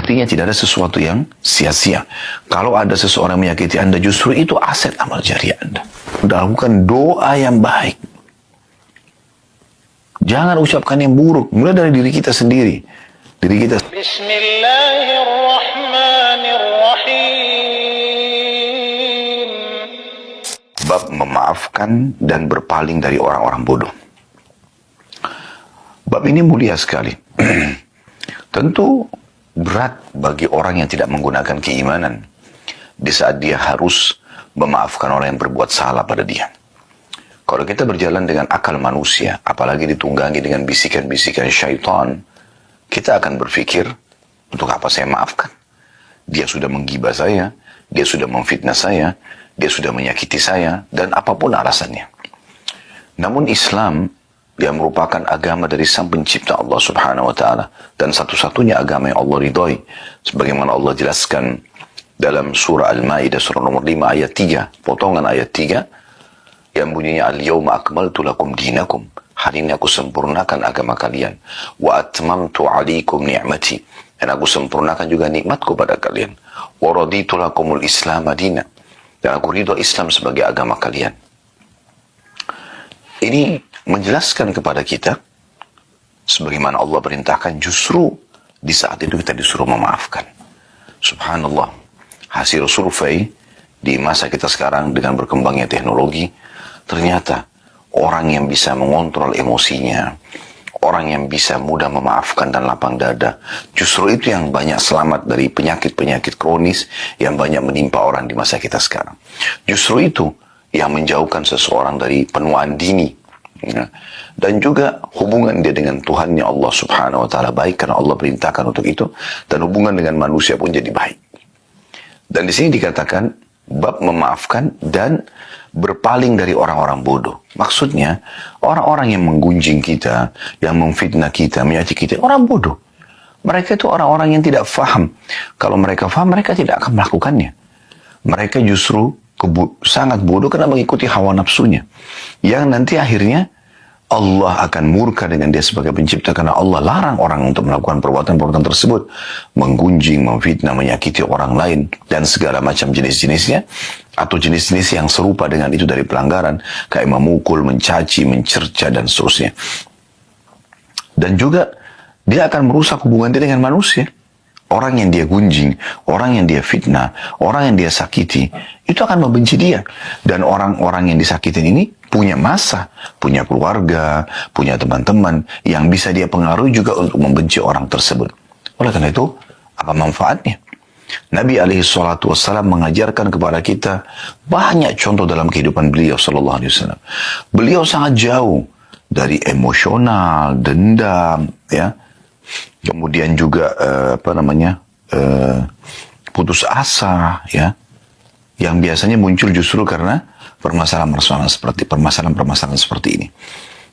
Artinya tidak ada sesuatu yang sia-sia. Kalau ada seseorang menyakiti Anda, justru itu aset amal jariah Anda. Lakukan doa yang baik. Jangan ucapkan yang buruk. Mulai dari diri kita sendiri. Diri kita. Bismillahirrahmanirrahim. Bab memaafkan dan berpaling dari orang-orang bodoh. Bab ini mulia sekali. Tentu berat bagi orang yang tidak menggunakan keimanan di saat dia harus memaafkan orang yang berbuat salah pada dia. Kalau kita berjalan dengan akal manusia, apalagi ditunggangi dengan bisikan-bisikan syaitan, kita akan berpikir, untuk apa saya maafkan? Dia sudah menggibah saya, dia sudah memfitnah saya, dia sudah menyakiti saya, dan apapun alasannya. Namun Islam yang merupakan agama dari Sang Pencipta Allah Subhanahu wa taala dan satu-satunya agama yang Allah ridhai, sebagaimana Allah jelaskan dalam surah Al-Maidah surah nomor 5 ayat 3, potongan ayat 3 yang bunyinya al-yauma akmaltu lakum dinakum, hari ini aku sempurnakan agama kalian, wa atmamtu 'alaikum ni'mati, dan aku sempurnakan juga nikmatku pada kalian, wa raditu lakumul islam madina, dan aku ridho Islam sebagai agama kalian. Ini menjelaskan kepada kita sebagaimana Allah perintahkan, justru di saat itu kita disuruh memaafkan. Subhanallah, hasil survei di masa kita sekarang dengan berkembangnya teknologi, ternyata orang yang bisa mengontrol emosinya, orang yang bisa mudah memaafkan dan lapang dada, justru itu yang banyak selamat dari penyakit-penyakit kronis yang banyak menimpa orang di masa kita sekarang. Justru itu yang menjauhkan seseorang dari penuaan dini. Ya. Dan juga hubungan dia dengan Tuhannya Allah Subhanahu wa taala baik karena Allah perintahkan untuk itu, dan hubungan dengan manusia pun jadi baik. Dan di sini dikatakan bab memaafkan dan berpaling dari orang-orang bodoh. Maksudnya orang-orang yang menggunjing kita, yang memfitnah kita, menyakiti kita, orang bodoh. Mereka itu orang-orang yang tidak faham. Kalau mereka faham, mereka tidak akan melakukannya. Mereka justru sangat bodoh karena mengikuti hawa nafsunya, yang nanti akhirnya Allah akan murka dengan dia sebagai pencipta, karena Allah larang orang untuk melakukan perbuatan-perbuatan tersebut, menggunjing, memfitnah, menyakiti orang lain, dan segala macam jenis-jenisnya, atau jenis-jenis yang serupa dengan itu dari pelanggaran, kayak memukul, mencaci, mencerca, dan seterusnya. Dan juga dia akan merusak hubungan dia dengan manusia. Orang yang dia gunjing, orang yang dia fitnah, orang yang dia sakiti, itu akan membenci dia. Dan orang-orang yang disakitin ini punya masa, punya keluarga, punya teman-teman yang bisa dia pengaruhi juga untuk membenci orang tersebut. Oleh karena itu, apa manfaatnya? Nabi SAW mengajarkan kepada kita banyak contoh dalam kehidupan beliau SAW. Beliau sangat jauh dari emosional, dendam, ya. Kemudian juga putus asa, ya, yang biasanya muncul justru karena permasalahan-permasalahan seperti ini.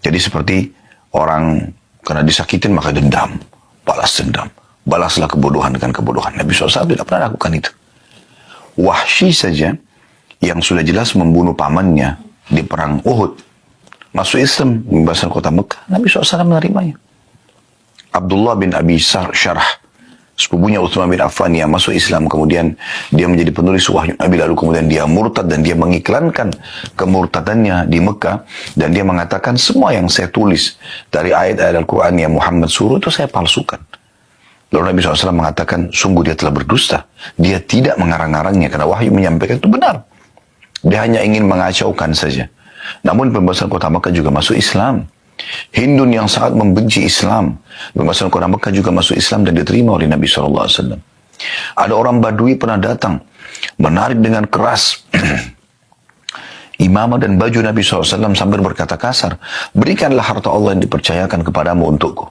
Jadi seperti orang karena disakitin maka dendam, balas dendam, balaslah kebodohan dengan kebodohan. Nabi SAW tidak pernah lakukan itu. Wahsy saja yang sudah jelas membunuh pamannya di perang Uhud, masuk Islam, membebaskan kota Mekah, Nabi SAW menerimanya. Abdullah bin Abi Syarah, sepupunya Utsman bin Affan yang masuk Islam, kemudian dia menjadi penulis wahyu Nabi, lalu kemudian dia murtad dan dia mengiklankan kemurtadannya di Mekah, dan dia mengatakan semua yang saya tulis dari ayat-ayat Al-Quran yang Muhammad suruh itu saya palsukan. Lalu Nabi SAW mengatakan, sungguh dia telah berdusta, dia tidak mengarang-arangnya karena wahyu menyampaikan itu benar, dia hanya ingin mengacaukan saja. Namun pembebasan kota Mekah juga masuk Islam. Hindun yang sangat membenci Islam, pembebasan kota Mekah juga masuk Islam dan diterima oleh Nabi SAW. Ada orang Badui pernah datang, menarik dengan keras imamah dan baju Nabi SAW sambil berkata kasar, berikanlah harta Allah yang dipercayakan kepadamu untukku.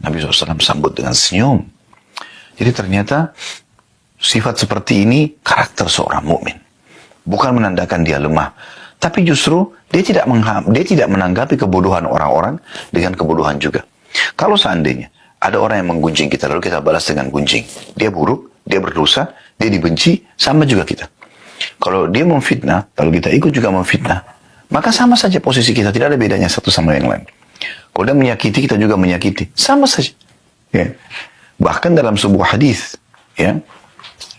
Nabi SAW sambut dengan senyum. Jadi ternyata sifat seperti ini karakter seorang mukmin, bukan menandakan dia lemah, tapi justru dia tidak menanggapi kebodohan orang-orang dengan kebodohan juga. Kalau seandainya ada orang yang menggunjing kita, lalu kita balas dengan gunjing, dia buruk, dia berdosa, dia dibenci, sama juga kita. Kalau dia memfitnah, lalu kita ikut juga memfitnah, maka sama saja posisi kita, tidak ada bedanya satu sama yang lain. Kalau dia menyakiti, kita juga menyakiti, sama saja. Ya. Bahkan dalam sebuah hadis, ya,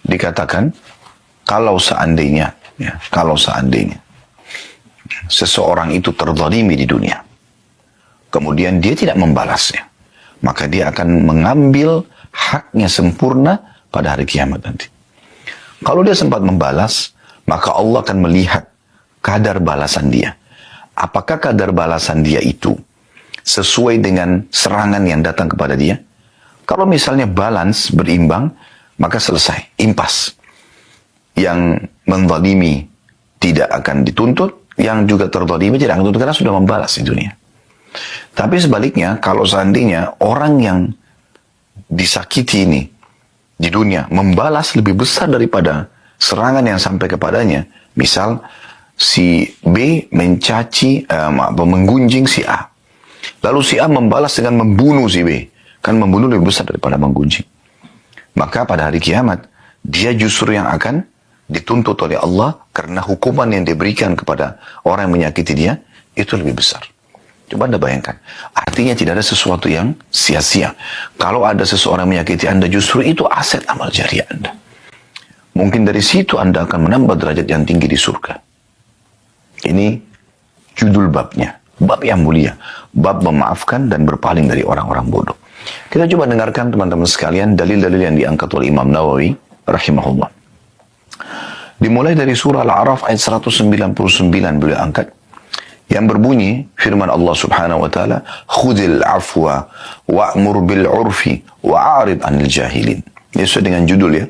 dikatakan kalau seandainya seseorang itu terzalimi di dunia, kemudian dia tidak membalasnya, maka dia akan mengambil haknya sempurna pada hari kiamat nanti. Kalau dia sempat membalas, maka Allah akan melihat kadar balasan dia. Apakah kadar balasan dia itu sesuai dengan serangan yang datang kepada dia? Kalau misalnya balance, berimbang, maka selesai, impas. Yang menzalimi tidak akan dituntut, yang juga terzalimi tidak akan dituntut karena sudah membalas di dunia. Tapi sebaliknya, kalau seandainya orang yang disakiti ini di dunia membalas lebih besar daripada serangan yang sampai kepadanya, misal si B mencaci, menggunjing si A, lalu si A membalas dengan membunuh si B, kan membunuh lebih besar daripada menggunjing. Maka pada hari kiamat dia justru yang akan dituntut oleh Allah karena hukuman yang diberikan kepada orang yang menyakiti dia itu lebih besar. Coba Anda bayangkan, artinya tidak ada sesuatu yang sia-sia. Kalau ada seseorang menyakiti Anda, justru itu aset amal jariah Anda. Mungkin dari situ Anda akan menambah derajat yang tinggi di surga. Ini judul babnya, bab yang mulia, bab memaafkan dan berpaling dari orang-orang bodoh. Kita coba dengarkan teman-teman sekalian dalil-dalil yang diangkat oleh Imam Nawawi rahimahullah. Dimulai dari surah Al-A'raf ayat 199 beliau angkat, yang berbunyi firman Allah Subhanahu wa taala, "Khudhil afwa wa'mur bil 'urfi wa'arid 'anil jahilin." Ini sesuai dengan judul ya.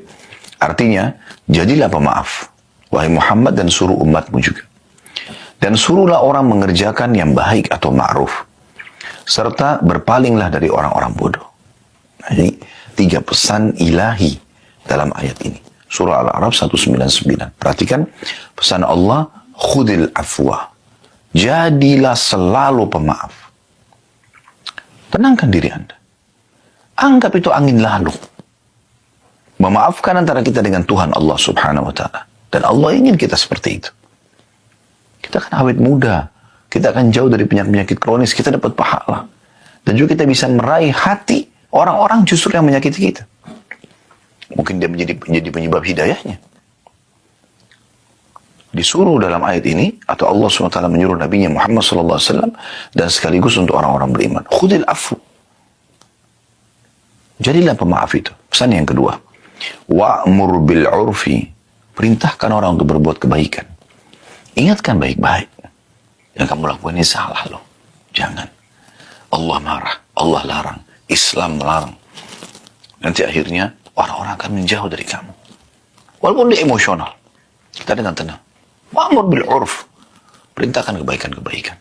Artinya, jadilah pemaaf wahai Muhammad dan suruh umatmu juga. Dan suruhlah orang mengerjakan yang baik atau ma'ruf, serta berpalinglah dari orang-orang bodoh. Nah, ini 3 pesan ilahi dalam ayat ini. Surah Al-A'raf 199. Perhatikan pesan Allah, khudil afwa. Jadilah selalu pemaaf. Tenangkan diri Anda. Anggap itu angin lalu. Memaafkan antara kita dengan Tuhan Allah Subhanahu wa ta'ala. Dan Allah ingin kita seperti itu. Kita akan awet muda. Kita akan jauh dari penyakit-penyakit kronis. Kita dapat pahala. Dan juga kita bisa meraih hati orang-orang justru yang menyakiti kita. Mungkin dia menjadi penyebab hidayahnya. Disuruh dalam ayat ini, atau Allah SWT menyuruh Nabi Muhammad SAW, dan sekaligus untuk orang-orang beriman. Khudil afu. Jadilah pemaaf itu. Pesan yang kedua. Wa'mur bil 'urfi. Perintahkan orang untuk berbuat kebaikan. Ingatkan baik-baik. Yang kamu lakukan ini salah loh. Jangan. Allah marah. Allah larang. Islam melarang. Nanti akhirnya orang-orang akan menjauh dari kamu. Walaupun dia emosional. Kita dengan tenang. Wa'mur bil 'urf. Perintahkan kebaikan-kebaikan.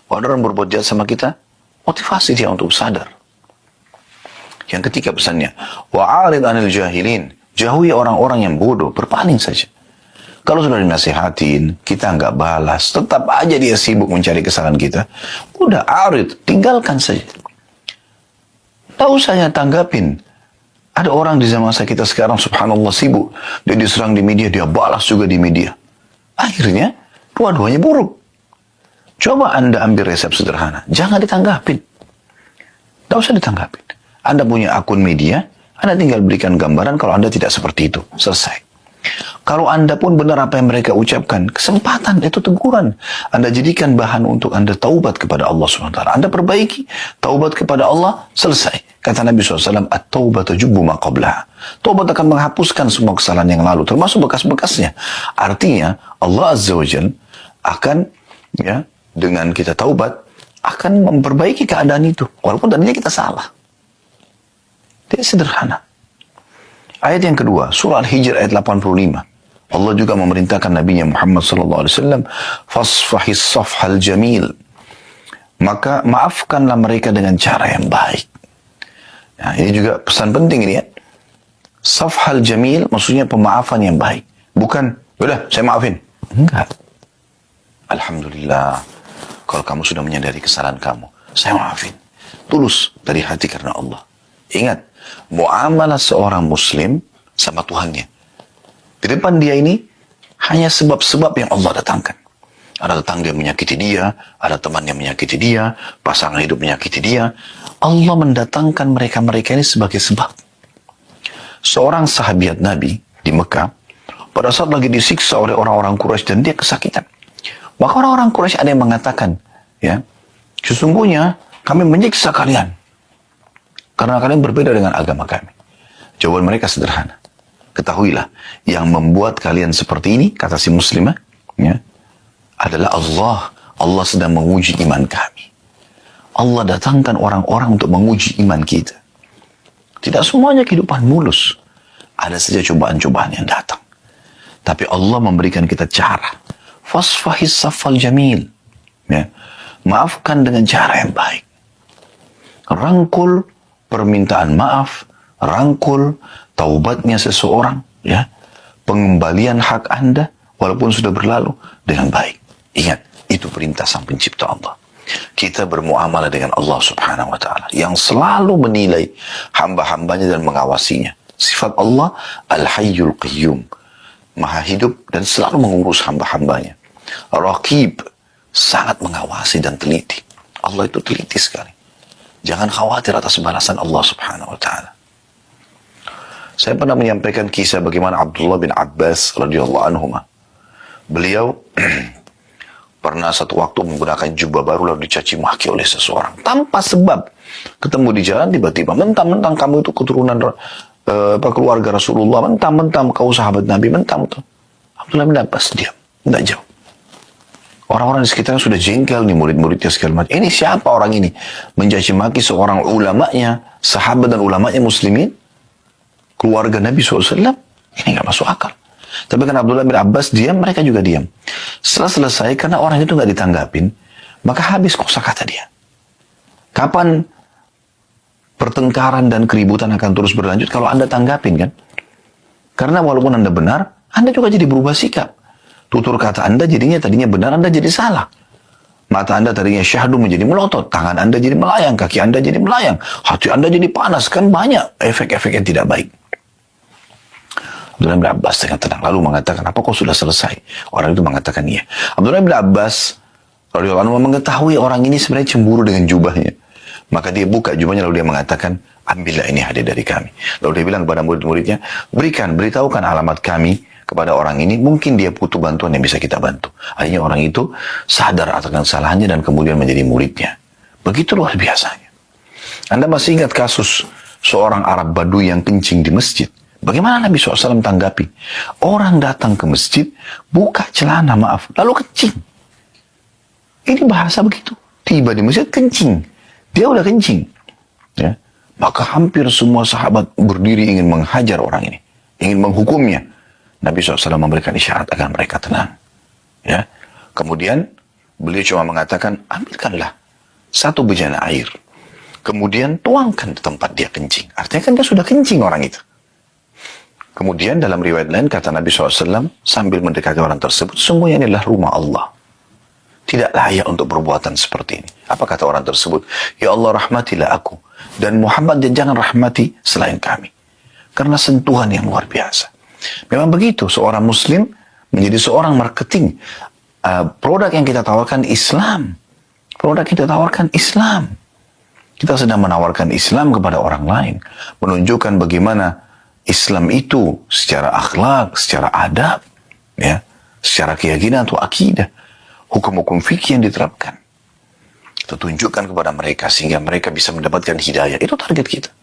Kalau orang berbuat jahat sama kita, motivasi dia untuk sadar. Yang ketiga pesannya, wa'arid 'anil jahilin. Jauhi orang-orang yang bodoh, berpaling saja. Kalau sudah dinasihatin, kita nggak balas, tetap aja dia sibuk mencari kesalahan kita. Udah arid, tinggalkan saja. Tak usah ya tanggapin. Ada orang di zaman kita sekarang, subhanallah, sibuk. Dia diserang di media, dia balas juga di media. Akhirnya, dua-duanya buruk. Coba Anda ambil resep sederhana. Jangan ditanggapin. Tidak usah ditanggapin. Anda punya akun media, Anda tinggal berikan gambaran kalau Anda tidak seperti itu. Selesai. Kalau Anda pun benar apa yang mereka ucapkan, kesempatan itu teguran. Anda jadikan bahan untuk Anda taubat kepada Allah SWT. Anda perbaiki, taubat kepada Allah, selesai. Kata Nabi SAW, at-taubatu jubbu ma qablaha. Taubat akan menghapuskan semua kesalahan yang lalu, termasuk bekas-bekasnya. Artinya, Allah Azza wa Jalla akan, ya, dengan kita taubat, akan memperbaiki keadaan itu. Walaupun tadinya kita salah. Ini sederhana. Ayat yang kedua, surah Al-Hijr ayat 85. Allah juga memerintahkan Nabi Muhammad SAW, fasfahis safhal jamil. Maka maafkanlah mereka dengan cara yang baik. Nah, ini juga pesan penting ini ya. Safhal jamil maksudnya pemaafan yang baik. Bukan, udah saya maafin. Enggak. Alhamdulillah. Kalau kamu sudah menyadari kesalahan kamu, saya maafin. Tulus dari hati karena Allah. Ingat, muamalah seorang muslim sama Tuhannya. Di depan dia ini hanya sebab-sebab yang Allah datangkan. Ada tetangga yang menyakiti dia, ada teman yang menyakiti dia, pasangan hidup menyakiti dia. Allah mendatangkan mereka-mereka ini sebagai sebab. Seorang sahabat Nabi di Mekah, pada saat lagi disiksa oleh orang-orang Quraisy dan dia kesakitan. Maka orang-orang Quraisy ada yang mengatakan, ya, sesungguhnya kami menyiksa kalian karena kalian berbeda dengan agama kami. Jawaban mereka sederhana. Ketahuilah, yang membuat kalian seperti ini, kata si muslimah, ya, adalah Allah. Allah sedang menguji iman kami. Allah datangkan orang-orang untuk menguji iman kita. Tidak semuanya kehidupan mulus. Ada saja cobaan-cobaan yang datang. Tapi Allah memberikan kita cara. Fasfahis safal jamil. Ya. Maafkan dengan cara yang baik. Rangkul permintaan maaf. Rangkul taubatnya seseorang. Ya. Pengembalian hak Anda walaupun sudah berlalu dengan baik. Ingat, itu perintah Sang Pencipta Allah. Kita bermuamalah dengan Allah Subhanahu wa ta'ala yang selalu menilai hamba-hambanya dan mengawasinya. Sifat Allah Al-Hayyul Qayyum, Maha hidup dan selalu mengurus hamba-hambanya. Raqib, sangat mengawasi dan teliti. Allah itu teliti sekali. Jangan khawatir atas balasan Allah Subhanahu wa ta'ala. Saya pernah menyampaikan kisah bagaimana Abdullah bin Abbas radhiyallahu anhu. Beliau pernah satu waktu menggunakan jubah baru lalu dicaci maki oleh seseorang tanpa sebab. Ketemu di jalan tiba-tiba, mentang-mentang kamu itu keturunan keluarga Rasulullah, mentang-mentang kau sahabat Nabi, mentang-mentang. Abdullah bin Abbas diam, tidak jauh. Orang-orang di sekitarnya sudah jengkel nih, murid-muridnya segala macam. Ini siapa orang ini? Mencaci maki seorang ulamanya, sahabat dan ulamanya muslimin, keluarga Nabi SAW. Ini nggak masuk akal. Tapi karena Abdullah bin Abbas diam, mereka juga diam. Setelah selesai, karena orang itu nggak ditanggapin, maka habis kosakata dia. Kapan pertengkaran dan keributan akan terus berlanjut kalau Anda tanggapin, kan? Karena walaupun Anda benar, Anda juga jadi berubah sikap. Tutur kata Anda tadinya benar, Anda jadi salah. Mata Anda tadinya syahdu menjadi melotot, tangan Anda jadi melayang, kaki Anda jadi melayang, hati Anda jadi panas, kan banyak efek-efek yang tidak baik. Abdullah bin Abbas dengan tenang lalu mengatakan, apa kau sudah selesai? Orang itu mengatakan iya. Abdullah bin Abbas radhiyallahu anhu mengetahui orang ini sebenarnya cemburu dengan jubahnya. Maka dia buka jubahnya lalu dia mengatakan, ambillah ini hadiah dari kami. Lalu dia bilang kepada murid-muridnya, beritahukan alamat kami kepada orang ini, mungkin dia butuh bantuan yang bisa kita bantu. Akhirnya orang itu sadar akan kesalahannya dan kemudian menjadi muridnya. Begitu luar biasanya. Anda masih ingat kasus seorang Arab Badui yang kencing di masjid? Bagaimana Nabi SAW tanggapi? Orang datang ke masjid, buka celana, lalu kencing. Ini bahasa begitu. Tiba di masjid, kencing. Dia udah kencing. Ya. Maka hampir semua sahabat berdiri ingin menghajar orang ini. Ingin menghukumnya. Nabi SAW memberikan isyarat agar mereka tenang. Ya. Kemudian, beliau cuma mengatakan, ambilkanlah satu bejana air. Kemudian tuangkan di tempat dia kencing. Artinya kan dia sudah kencing orang itu. Kemudian dalam riwayat lain kata Nabi SAW sambil mendekati orang tersebut, sungguhnya ini adalah rumah Allah. Tidak layak untuk perbuatan seperti ini. Apa kata orang tersebut? Ya Allah, rahmatilah aku. Dan Muhammad, dan jangan rahmati selain kami. Karena sentuhan yang luar biasa. Memang begitu, seorang muslim menjadi seorang marketing. Produk yang kita tawarkan Islam. Produk yang kita tawarkan Islam. Kita sedang menawarkan Islam kepada orang lain. Menunjukkan bagaimana Islam itu secara akhlak, secara adab, ya, secara keyakinan atau akidah, hukum-hukum fikih yang diterapkan. Kita tunjukkan kepada mereka sehingga mereka bisa mendapatkan hidayah. Itu target kita.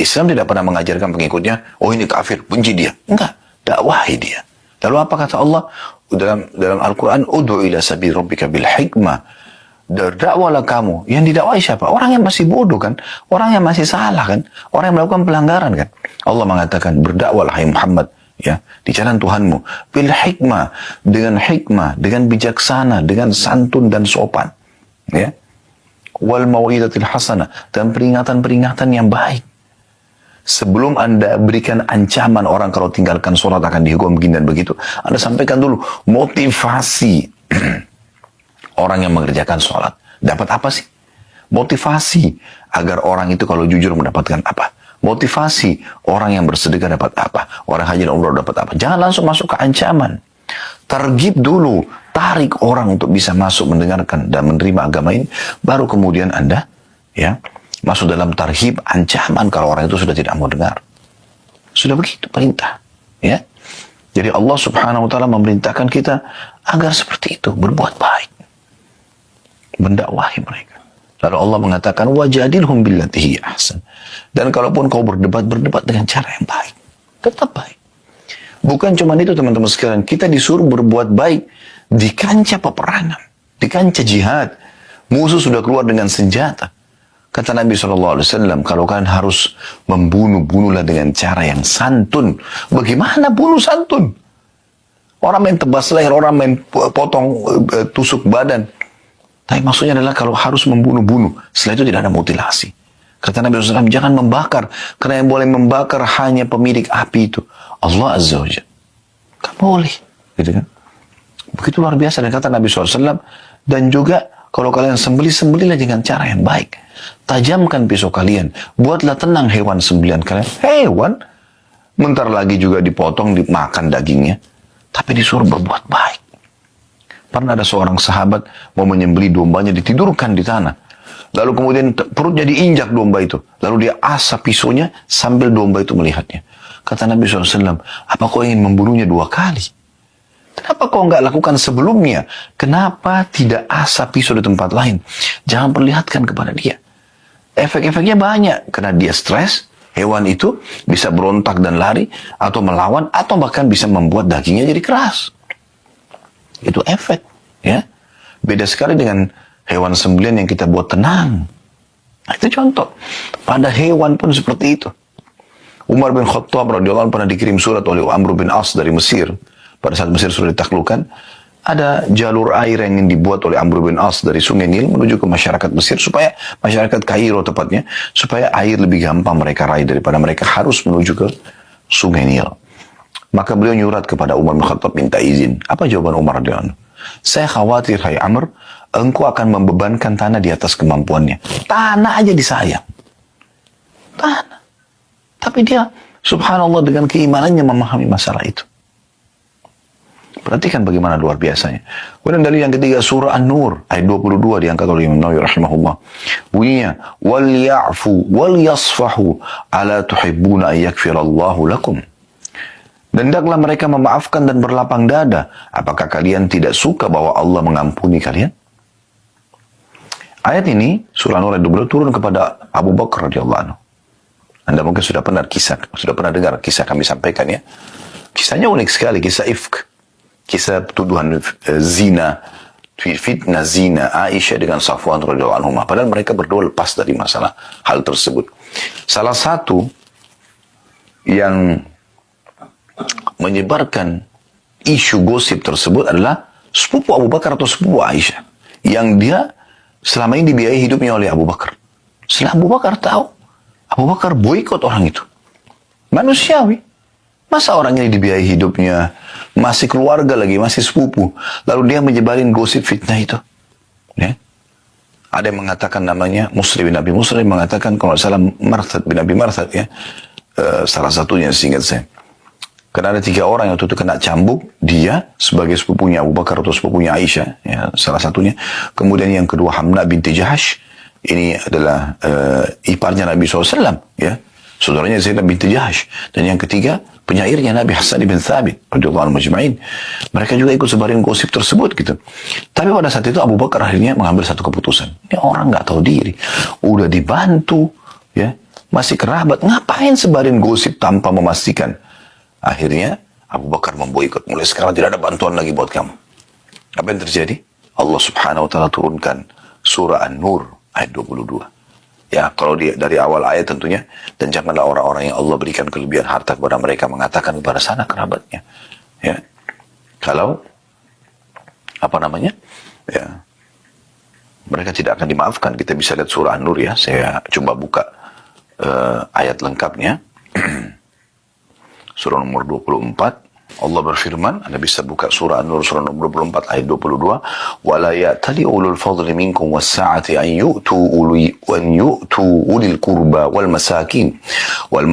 Islam tidak pernah mengajarkan pengikutnya, oh ini kafir, benci dia. Enggak, dakwahi dia. Lalu apa kata Allah dalam Al-Quran? Ud'u ila sabil rabbika bil hikmah. Dakwalah kamu. Yang didakwai siapa? Orang yang masih bodoh kan? Orang yang masih salah kan? Orang yang melakukan pelanggaran kan? Allah mengatakan, berdakwalah hai Muhammad, ya, di jalan Tuhanmu. Bil hikmah, dengan bijaksana, dengan santun dan sopan. Ya. Wal mau'izatil hasanah, dan peringatan-peringatan yang baik. Sebelum Anda berikan ancaman orang kalau tinggalkan sholat akan dihukum begini dan begitu, Anda sampaikan dulu motivasi orang yang mengerjakan sholat. Dapat apa sih? Motivasi agar orang itu kalau jujur mendapatkan apa? Motivasi orang yang bersedekah dapat apa? Orang haji dan umrah dapat apa? Jangan langsung masuk ke ancaman. Targib dulu. Tarik orang untuk bisa masuk mendengarkan dan menerima agama ini. Baru kemudian Anda ya masuk dalam tarhib, ancaman kalau orang itu sudah tidak mau dengar. Sudah begitu perintah. Ya. Jadi Allah subhanahu wa ta'ala memerintahkan kita agar seperti itu, berbuat baik. Mendakwahi mereka. Lalu Allah mengatakan, wajadilhum billati hiya ahsan. Dan kalaupun kau berdebat dengan cara yang baik. Tetap baik. Bukan cuma itu teman-teman sekalian, kita disuruh berbuat baik di kancah peperangan, di kancah jihad. Musuh sudah keluar dengan senjata. Kata Nabi SAW, kalau kalian harus membunuh-bunuhlah dengan cara yang santun. Bagaimana bunuh santun? Orang main tebas leher, orang main potong, tusuk badan. Tapi maksudnya adalah kalau harus membunuh-bunuh, setelah itu tidak ada mutilasi. Kata Nabi SAW, jangan membakar. Karena yang boleh membakar hanya pemilik api itu. Allah Azza wa Jalla. Gak boleh. Gitu kan? Begitu luar biasa. Dan kata Nabi SAW, dan juga kalau kalian sembelih-sembelihlah dengan cara yang baik. Tajamkan pisau kalian. Buatlah tenang hewan sembelihan kalian. Hewan. Bentar lagi juga dipotong, dimakan dagingnya. Tapi disuruh berbuat baik. Pernah ada seorang sahabat mau menyembelih dombanya, ditidurkan di tanah. Lalu kemudian perutnya diinjak domba itu. Lalu dia asap pisaunya sambil domba itu melihatnya. Kata Nabi SAW, apa kau ingin membunuhnya 2 kali? Kenapa kau nggak lakukan sebelumnya? Kenapa tidak asap pisau di tempat lain? Jangan perlihatkan kepada dia. Efek-efeknya banyak. Karena dia stres, hewan itu bisa berontak dan lari, atau melawan, atau bahkan bisa membuat dagingnya jadi keras. Itu efek. Ya. Beda sekali dengan hewan sembelihan yang kita buat tenang. Nah, itu contoh. Pada hewan pun seperti itu. Umar bin Khattab radhiyallahu anhu pernah dikirim surat oleh Amr bin As dari Mesir. Pada saat Mesir sudah ditaklukkan, ada jalur air yang ingin dibuat oleh Amr bin As dari Sungai Nil menuju ke masyarakat Mesir, supaya masyarakat Kairo tepatnya, supaya air lebih gampang mereka raih daripada mereka harus menuju ke Sungai Nil. Maka beliau nyurat kepada Umar bin Khattab minta izin. Apa jawaban Umar radhiyallahu anhu? Saya khawatir, hai Amr, engkau akan membebankan tanah di atas kemampuannya. Tanah aja disayang. Tanah. Tapi dia, subhanallah, dengan keimanannya memahami masalah itu. Perhatikan bagaimana luar biasanya. Kemudian dari yang ketiga, surah An-Nur, ayat 22 diangkat oleh Imam Nawawi rahimahullah. Bunyinya, wal ya'fu wal yasfahu ala tuhibbuna ayyakfirallahu lakum. Dan hendaklah mereka memaafkan dan berlapang dada. Apakah kalian tidak suka bahwa Allah mengampuni kalian? Ayat ini, surah An-Nur ayat 22 turun kepada Abu Bakar radhiyallahu anhu. Anda mungkin sudah pernah dengar kisah kami sampaikan ya. Kisahnya unik sekali, kisah ifk. Kisah tuduhan zina, fitnah zina Aisyah dengan Safwan radhiyallahu anhu. Padahal mereka berdua lepas dari masalah hal tersebut. Salah satu yang menyebarkan isu gosip tersebut adalah sepupu Abu Bakar atau sepupu Aisyah. Yang dia selama ini dibiayai hidupnya oleh Abu Bakar. Setelah Abu Bakar tahu, Abu Bakar boikot orang itu. Manusiawi. Masa orang ini dibiayai hidupnya, masih keluarga lagi, masih sepupu. Lalu dia menyebarin gosip fitnah itu. Ya. Ada yang mengatakan namanya Musri bin Abi Musri, mengatakan kalau salah Marthad bin Abi Marthad ya. Salah satunya seingat saya. Karena ada 3 orang yang waktu itu kena cambuk, dia sebagai sepupunya Abu Bakar atau sepupunya Aisyah, ya, salah satunya. Kemudian yang kedua Hamna binti Jahash, ini adalah iparnya Nabi SAW, ya, saudaranya Zainab binti Jahash. Dan yang ketiga penyairnya Nabi Hasan bin Thabit radhiyallahu anhu majma'in. Mereka juga ikut sebarin gosip tersebut gitu. Tapi pada saat itu Abu Bakar akhirnya mengambil satu keputusan. Ini orang nggak tahu diri, udah dibantu, ya, masih kerabat, ngapain sebarin gosip tanpa memastikan? Akhirnya Abu Bakar memboikot. Mulai sekarang tidak ada bantuan lagi buat kamu. Apa yang terjadi? Allah subhanahu wa ta'ala turunkan surah An-Nur ayat 22. Ya, kalau dari awal ayat tentunya, dan janganlah orang-orang yang Allah berikan kelebihan harta kepada mereka mengatakan kepada sana kerabatnya. Ya. Kalau ya, mereka tidak akan dimaafkan. Kita bisa lihat surah An-Nur ya. Saya coba buka ayat lengkapnya. Surah nomor 24. Allah berfirman, Anda bisa buka surah An-Nur surah nomor 24 ayat 22. Wala ya'tali ulul fadli minkum was-sa'ati an yu'tu ulil qurba wal masakin wal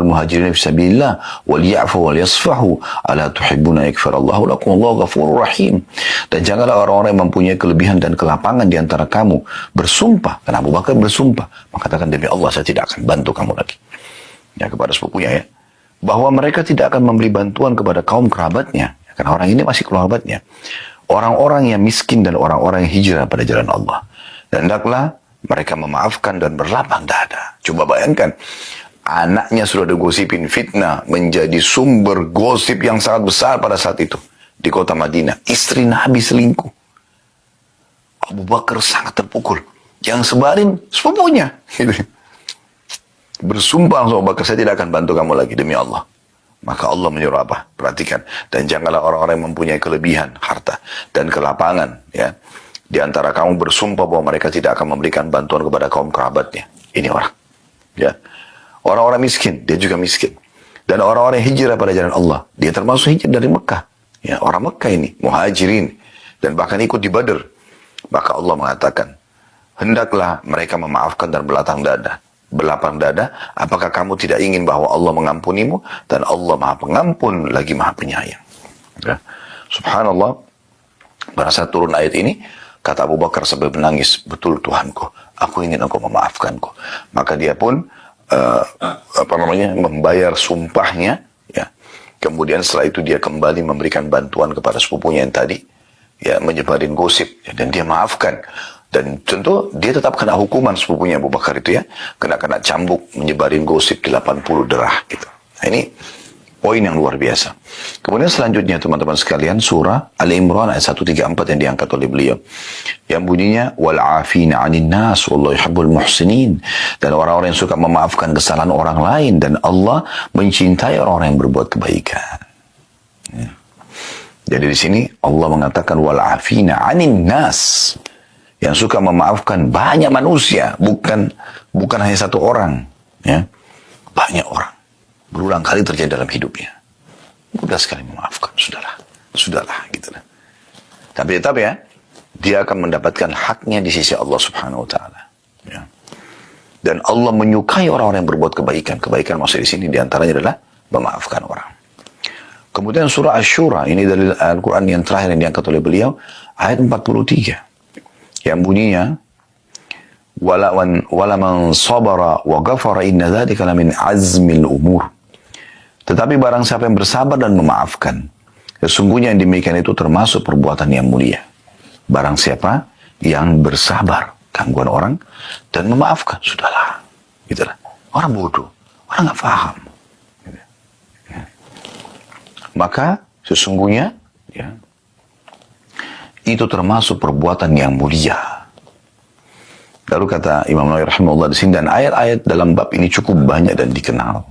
muhajirin fi sabilillah wal ya'fu wal yasfahu ala tuhibbuna yaghfirallahu lakum wallahu ghafurur rahim. Dan janganlah orang-orang yang mempunyai kelebihan dan kelapangan di antara kamu bersumpah, karena Abu Bakar bersumpah mengatakan demi Allah saya tidak akan bantu kamu lagi. Ya, kepada sepupunya ya. bahwa mereka tidak akan memberi bantuan kepada kaum kerabatnya, karena orang ini masih kerabatnya, orang-orang yang miskin dan orang-orang yang hijrah pada jalan Allah. Dan hendaklah mereka memaafkan dan berlapang dada. Coba bayangkan, anaknya sudah digosipin fitnah, menjadi sumber gosip yang sangat besar pada saat itu di kota Madinah. Istri Nabi selingkuh. Abu Bakar sangat terpukul. Yang sebarin sepupunya. Bersumpah sama Abu Bakar, saya tidak akan bantu kamu lagi demi Allah. Maka Allah menyuruh apa? Perhatikan. Dan janganlah orang-orang yang mempunyai kelebihan, harta, dan kelapangan. Ya, di antara kamu bersumpah bahwa mereka tidak akan memberikan bantuan kepada kaum kerabatnya. Ini orang. Ya, orang-orang miskin, dia juga miskin. Dan orang-orang yang hijrah pada jalan Allah. Dia termasuk hijrah dari Mekah. Ya, orang Mekah ini, muhajirin. Dan bahkan ikut di Badr. Maka Allah mengatakan, hendaklah mereka memaafkan dan berlapang dada, apakah kamu tidak ingin bahwa Allah mengampunimu? Dan Allah maha pengampun lagi maha penyayang. Ya. Subhanallah, pada saat turun ayat ini, kata Abu Bakar sambil menangis, betul Tuhanku, aku ingin engkau memaafkanku. Maka dia pun membayar sumpahnya. Ya. Kemudian setelah itu dia kembali memberikan bantuan kepada sepupunya yang tadi, ya, menyebarin gosip, ya, dan dia maafkan. Dan tentu dia tetap kena hukuman sepupunya Abu Bakar itu, ya, kena cambuk, menyebarin gosip 80 derah gitu. Nah, ini poin yang luar biasa. Kemudian selanjutnya teman-teman sekalian, surah Al-Imran ayat 134 yang diangkat oleh beliau, yang bunyinya wal afina 'anil nas wallahu yuhibbul muhsinin, dan orang-orang yang suka memaafkan kesalahan orang lain, dan Allah mencintai orang-orang yang berbuat kebaikan. Ya. Jadi di sini Allah mengatakan wal afina 'anil nas, yang suka memaafkan banyak manusia, bukan hanya satu orang, ya, banyak orang, berulang kali terjadi dalam hidupnya, mudah sekali memaafkan, sudahlah, gitu. Tapi tetap, ya, dia akan mendapatkan haknya di sisi Allah Subhanahu Wa Taala, ya. Dan Allah menyukai orang-orang yang berbuat kebaikan maksud di sini diantaranya adalah memaafkan orang. Kemudian surah Asy-Syura, ini dari Al-Quran yang terakhir yang diangkat oleh beliau, ayat 43. Yang bunyinya wala man sabara wa ghafara inna dzalika lamin azmil umur. Tetapi barang siapa yang bersabar dan memaafkan, sesungguhnya yang demikian itu termasuk perbuatan yang mulia. Barang siapa yang bersabar gangguan orang dan memaafkan, sudahlah, gitulah. Orang bodoh, orang nggak paham. Gitu. Ya. Maka sesungguhnya, ya, itu termasuk perbuatan yang mulia. Lalu kata Imam Nawawi rahimahullah di sini, dan ayat-ayat dalam bab ini cukup banyak dan dikenal.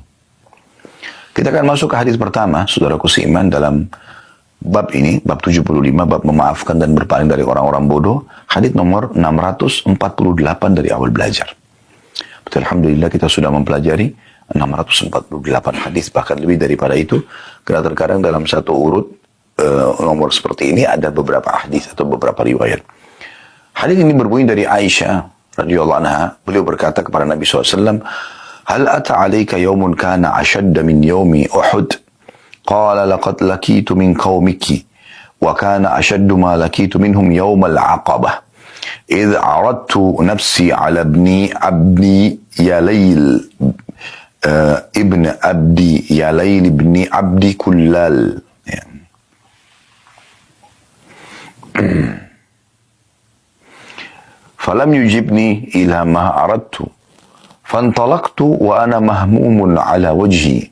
Kita akan masuk ke hadis pertama, saudaraku seiman, dalam bab ini, bab 75, bab memaafkan dan berpaling dari orang-orang bodoh, hadis nomor 648 dari awal belajar. Betul, alhamdulillah kita sudah mempelajari 648 hadis, bahkan lebih daripada itu, karena terkadang dalam satu urut nomor seperti ini ada beberapa hadis atau beberapa riwayat. Hadis ini berbunyi dari Aisyah radhiyallahu anha. Beliau berkata kepada Nabi SAW, "Hal ata 'alaika yawmun kana ashadda min yawmi Uhud?" Qala laqad lakitu min qaumiki wa kana ashaddu ma lakitu minhum yawm al-'aqabah. إذ عرضت نفسي على ابن يليل ابن عبدي يليل ابن عبدي كلال." فلم يجبني إلى ما أردت فانطلقت وأنا مهموم على وجهي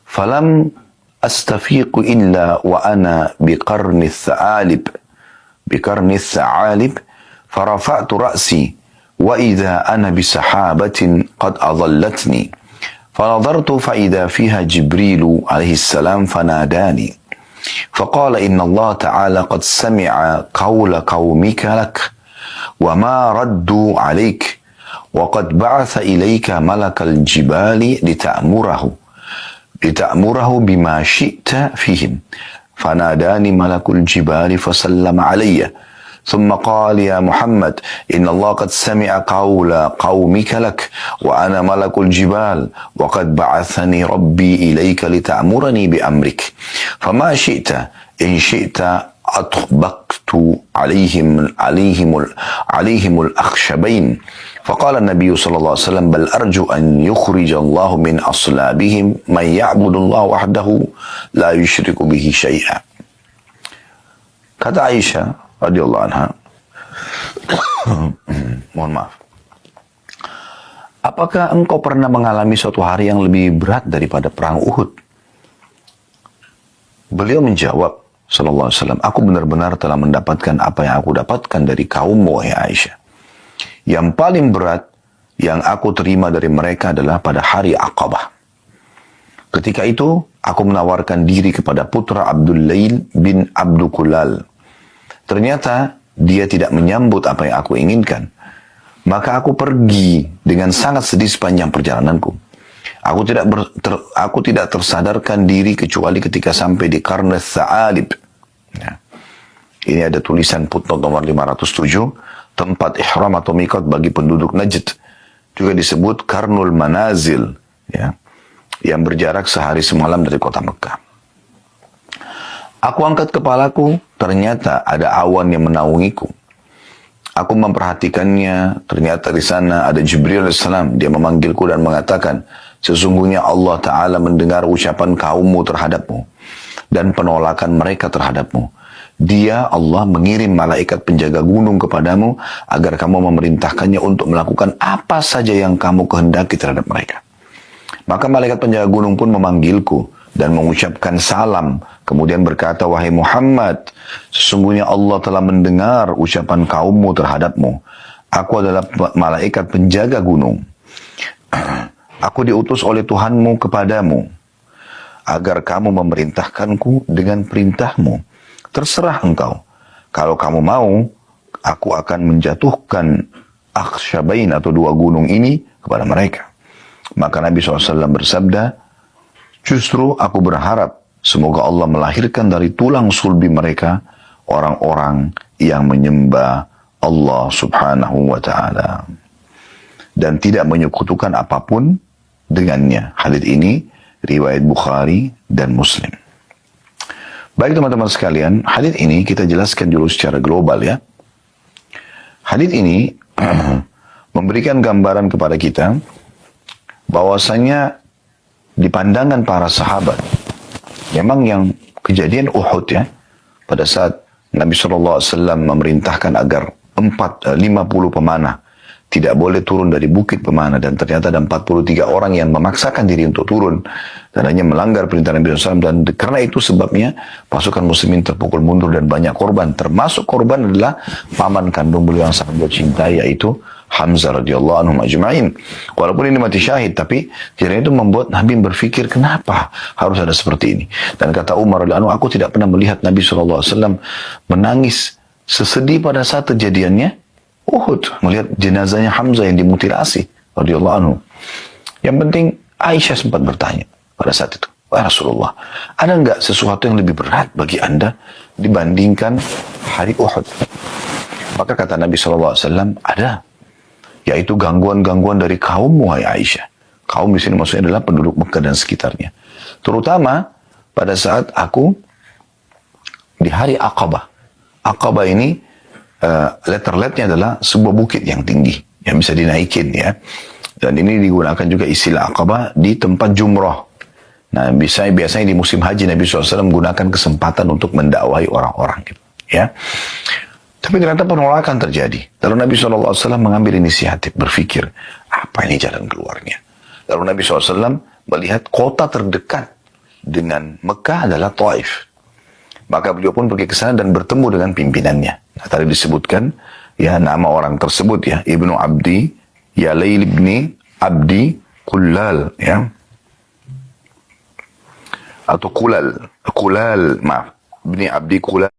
فلم أستفيق إلا وأنا بقرن الثعالب فرفعت رأسي وإذا أنا بسحابة قد أظلتني فنظرت فإذا فيها جبريل عليه السلام فناداني فقال إن الله تعالى قد سمع قول قومك لك وما ردوا عليك وقد بعث إليك ملك الجبال لتأمره بما شئت فيهم فناداني ملك الجبال فسلم علي ثم قال يا محمد إن الله قد سمع قول قومك لك وأنا ملك الجبال وقد بعثني ربي إليك لتأمرني بأمرك فما شئت إن شئت أطبقت عليهم الأخشبين فقال النبي صلى الله عليه وسلم بل أرجو أن يخرج الله من أصلابهم من يعبد الله وحده لا يشرك به شيئا. Kata Aisyah radhiyallahu anha, mohon maaf, apakah engkau pernah mengalami suatu hari yang lebih berat daripada perang Uhud? Beliau menjawab, sallallahu alaihi wasallam, aku benar-benar telah mendapatkan apa yang aku dapatkan dari kaummu, wahai Aisyah. Yang paling berat yang aku terima dari mereka adalah pada hari Aqabah. Ketika itu, aku menawarkan diri kepada putra Abdul Lail bin Abdul Kulal. Ternyata dia tidak menyambut apa yang aku inginkan. Maka aku pergi dengan sangat sedih sepanjang perjalananku. Aku tidak tersadarkan diri kecuali ketika sampai di Qarn Tha'alib. Ya. Ini ada tulisan footnote nomor 507, tempat ihram atau miqat bagi penduduk Najd. Juga disebut Qarnul Manazil, ya, yang berjarak sehari semalam dari kota Mekah. Aku angkat kepalaku, ternyata ada awan yang menaungiku. Aku memperhatikannya, ternyata di sana ada Jibril AS. Dia memanggilku dan mengatakan, sesungguhnya Allah Ta'ala mendengar ucapan kaummu terhadapmu dan penolakan mereka terhadapmu. Dia, Allah, mengirim malaikat penjaga gunung kepadamu agar kamu memerintahkannya untuk melakukan apa saja yang kamu kehendaki terhadap mereka. Maka malaikat penjaga gunung pun memanggilku dan mengucapkan salam. Kemudian berkata, wahai Muhammad, sesungguhnya Allah telah mendengar ucapan kaummu terhadapmu. Aku adalah malaikat penjaga gunung. Aku diutus oleh Tuhanmu kepadamu agar kamu memerintahkanku dengan perintahmu. Terserah engkau. Kalau kamu mau, aku akan menjatuhkan Akhsyabain atau dua gunung ini kepada mereka. Maka Nabi SAW bersabda, justru aku berharap semoga Allah melahirkan dari tulang sulbi mereka orang-orang yang menyembah Allah Subhanahu wa Ta'ala dan tidak menyekutukan apapun dengannya. Hadits ini riwayat Bukhari dan Muslim. Baik teman-teman sekalian, hadits ini kita jelaskan dulu secara global ya. Hadits ini memberikan gambaran kepada kita bahwasanya di pandangan para sahabat, memang yang kejadian Uhud ya, pada saat Nabi SAW memerintahkan agar 50 pemanah tidak boleh turun dari bukit pemanah, dan ternyata ada 43 orang yang memaksakan diri untuk turun dan hanya melanggar perintah Nabi SAW, dan karena itu sebabnya pasukan muslimin terpukul mundur dan banyak korban, termasuk korban adalah paman kandung beliau yang sangat beliau cintai, yaitu Hamzah radhiyallahu anhum ajma'in. Walaupun ini mati syahid, tapi tidak itu membuat Nabi berpikir kenapa harus ada seperti ini. Dan kata Umar radhiyallahu anhu, aku tidak pernah melihat Nabi SAW menangis sesedih pada saat kejadiannya Uhud, melihat jenazahnya Hamzah yang dimutilasi radhiyallahu anhu. Yang penting Aisyah sempat bertanya pada saat itu, wahai Rasulullah, ada enggak sesuatu yang lebih berat bagi anda dibandingkan hari Uhud? Maka kata Nabi SAW, ada, yaitu gangguan-gangguan dari kaum, wahai Aisyah. Kaum di sini maksudnya adalah penduduk Mekah dan sekitarnya. Terutama pada saat aku di hari Aqabah. Aqabah ini letter-letternya adalah sebuah bukit yang tinggi yang bisa dinaikin ya. Dan ini digunakan juga istilah Aqabah di tempat jumrah. Nah, biasanya di musim haji Nabi SAW menggunakan kesempatan untuk mendakwahi orang-orang gitu, ya. Tapi ternyata penolakan terjadi. Lalu Nabi SAW mengambil inisiatif, berpikir, apa ini jalan keluarnya? Lalu Nabi SAW melihat kota terdekat dengan Mekah adalah Taif. Maka beliau pun pergi ke sana dan bertemu dengan pimpinannya. Nah, tadi disebutkan, ya, nama orang tersebut ya, Ibnu Abdi, Yalail ibni Abdi Kulal, ya. Atau Kulal, maaf, Ibni Abdi Kulal.